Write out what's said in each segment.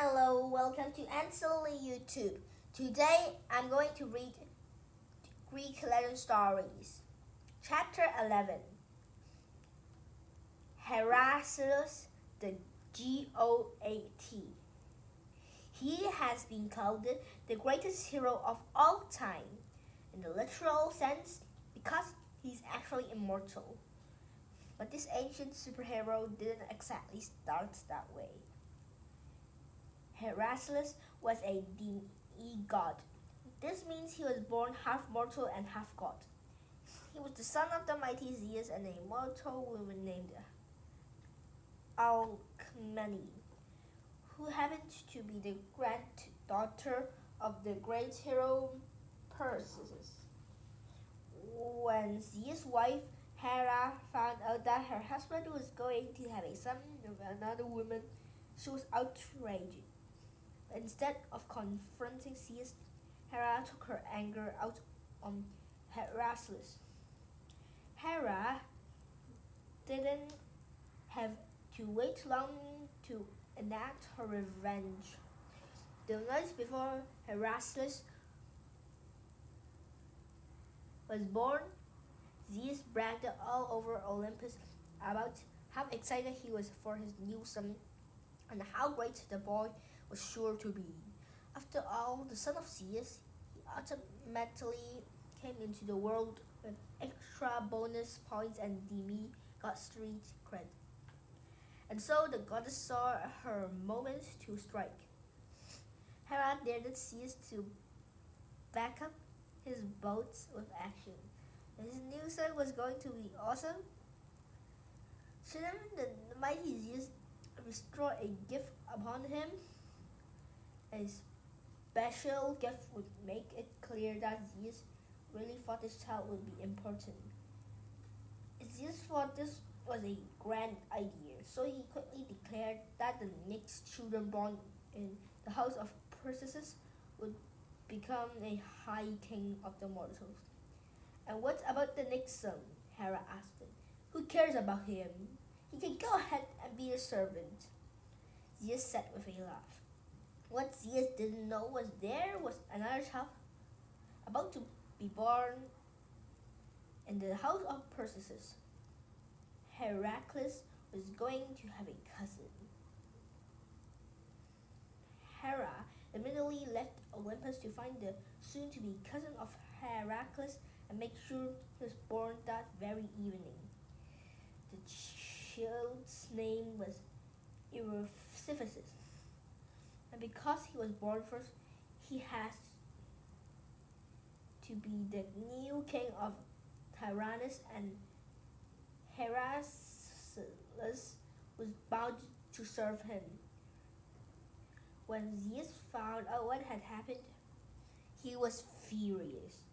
Hello, welcome to Anseli YouTube. Today I'm going to read Greek legend stories. Chapter 11 Heracles the Goat. He has been called the greatest hero of all time, in the literal sense, because he's actually immortal. But this ancient superhero didn't exactly start that way. Heracles was a demigod. This means he was born half mortal and half god. He was the son of the mighty Zeus and a mortal woman named Alcmene, who happened to be the granddaughter of the great hero Perseus. When Zeus' wife Hera found out that her husband was going to have a son with another woman, she was outraged. Instead of confronting Zeus, Hera took her anger out on Heracles. Hera didn't have to wait long to enact her revenge. The night before Heracles was born, Zeus bragged all over Olympus about how excited he was for his new son and how great the boy was sure to be. After all, the son of Zeus, he automatically came into the world with extra bonus points and demigod street cred. And so the goddess saw her moment to strike. Hera dared Zeus to back up his boats with action. His new son was going to be awesome. Shouldn't the mighty Zeus bestow a gift upon him? A special gift would make it clear that Zeus really thought his child would be important. Zeus thought this was a grand idea, so he quickly declared that the next children born in the house of Perseus would become a high king of the mortals. And what about the next son? Hera asked him. Who cares about him? He can go ahead and be a servant. Zeus said with a laugh. What Zeus didn't know was there was another child about to be born in the house of Perseus. Heracles was going to have a cousin. Hera immediately left Olympus to find the soon-to-be cousin of Heracles and make sure he was born that very evening. The child's name was Eurysiphisus. And because he was born first, he has to be the new king of Tyrannus, and Heracles was bound to serve him. When Zeus found out what had happened, he was furious.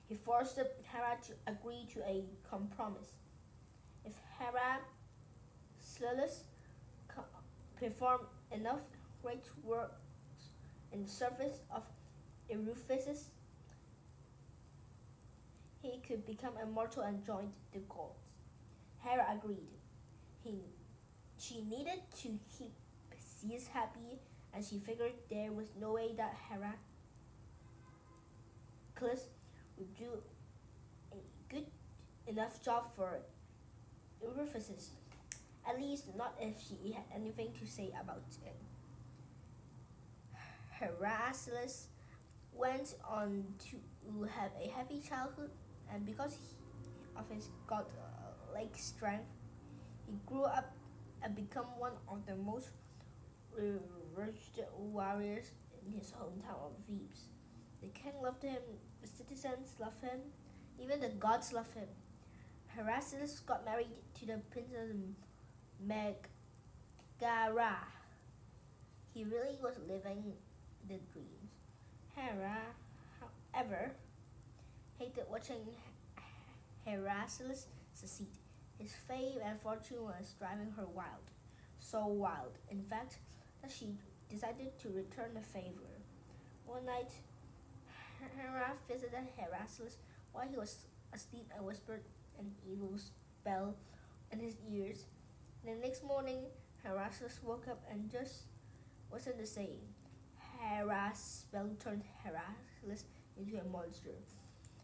He forced Hera to agree to a compromise. If Heracles performed enough great works in the service of Eurysiphisus, he could become immortal and join the gods. Hera agreed. She needed to keep Zeus happy, and she figured there was no way that Heracles would do a good enough job for Eurysiphisus. At least not if she had anything to say about it. Heracles went on to have a happy childhood, and because of his godlike strength, he grew up and became one of the most revered warriors in his hometown of Thebes. The king loved him, the citizens loved him, even the gods loved him. Heracles got married to the princess Megara. He really was living the dreams. Hera, however, hated watching Heracles succeed. His fame and fortune was driving her wild. So wild, in fact, that she decided to return the favor. One night, Hera visited Heracles while he was asleep and whispered an evil spell in his ears. The next morning, Heracles woke up and just wasn't the same. Hera's spell turned Heracles into a monster,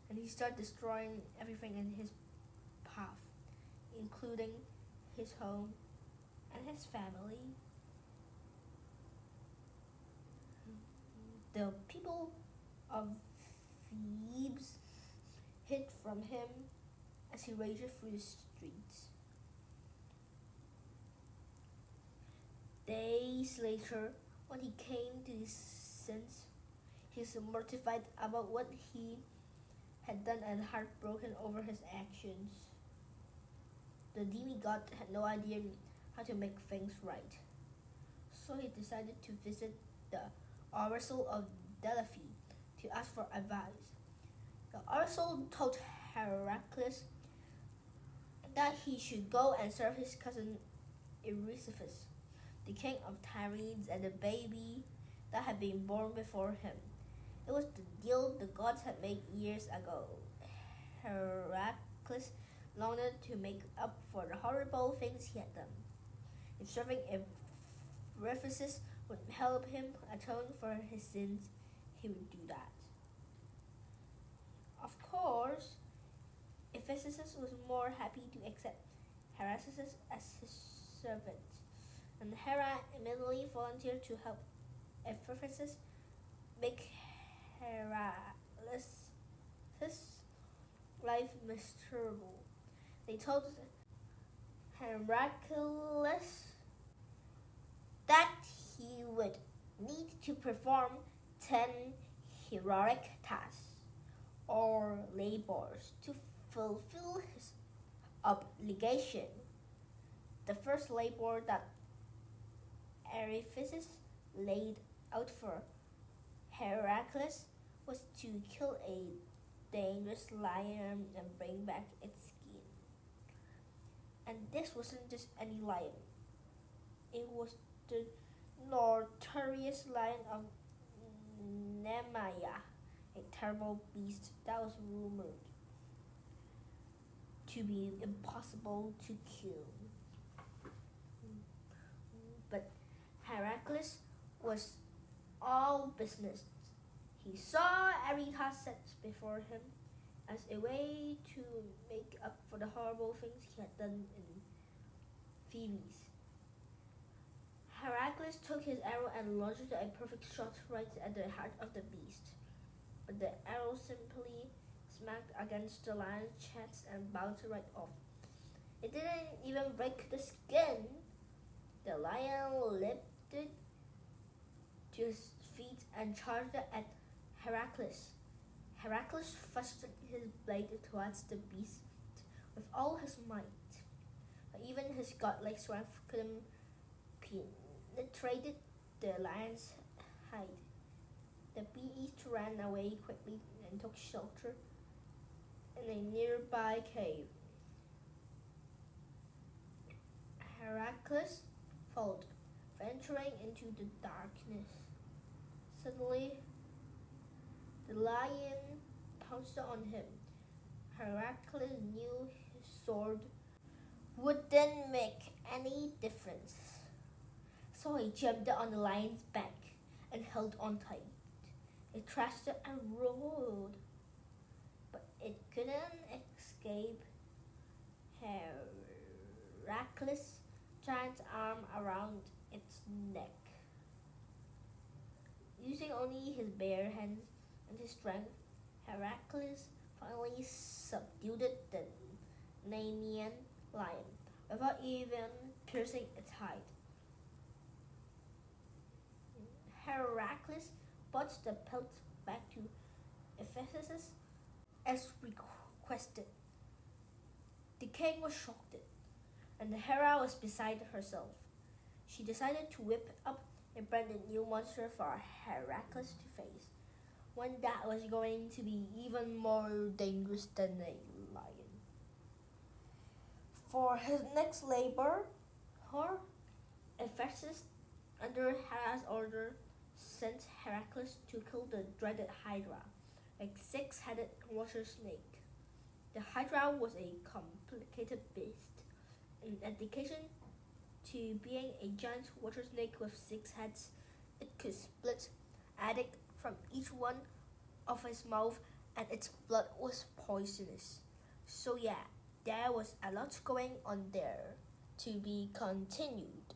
and he started destroying everything in his path, including his home and his family. The people of Thebes hid from him as he raged through the streets. Days later, when he came to his senses, he was mortified about what he had done and heartbroken over his actions. The demigod had no idea how to make things right, so he decided to visit the Oracle of Delphi to ask for advice. The Oracle told Heracles that he should go and serve his cousin Eurystheus, the king of Tyrians, and the baby that had been born before him. It was the deal the gods had made years ago. Heracles longed to make up for the horrible things he had done. If serving Eurystheus would help him atone for his sins, he would do that. Of course, Ephesus was more happy to accept Heracles as his servant, and Hera immediately volunteered to help Ephesus make Heracles' life miserable. They told Heracles that he would need to perform 10 heroic tasks or labors to fulfill his obligation. The first labor that Ephesus laid out for Heracles was to kill a dangerous lion and bring back its skin. And this wasn't just any lion. It was the notorious lion of Nemea, a terrible beast that was rumored to be impossible to kill. But Heracles was all business. He saw every task set before him as a way to make up for the horrible things he had done in Thebes. Heracles took his arrow and launched a perfect shot right at the heart of the beast. But the arrow simply smacked against the lion's chest and bounced right off. It didn't even break the skin. The lion lifted to his feet and charged at Heracles. Heracles thrust his blade towards the beast with all his might, but even his godlike strength couldn't penetrate the lion's hide. The beast ran away quickly and took shelter in a nearby cave. Heracles followed, venturing into the darkness. Suddenly, the lion pounced on him. Heracles knew his sword wouldn't make any difference, so he jumped on the lion's back and held on tight. It thrashed and rolled, but it couldn't escape Heracles' giant arm around its neck. Using only his bare hands and his strength, Heracles finally subdued the Nemean lion without even piercing its hide. Heracles brought the pelt back to Ephesus as requested. The king was shocked, and Hera was beside herself. She decided to whip up a brand new monster for Heracles to face, one that was going to be even more dangerous than a lion. For his next labor, Ephesus, under Hera's order, sent Heracles to kill the dreaded Hydra, a six-headed water snake. The Hydra was a complicated beast, in addition to being a giant water snake with 6 heads. could split addict from each one of his mouth, and its blood was poisonous. So yeah, there was a lot going on there. To be continued.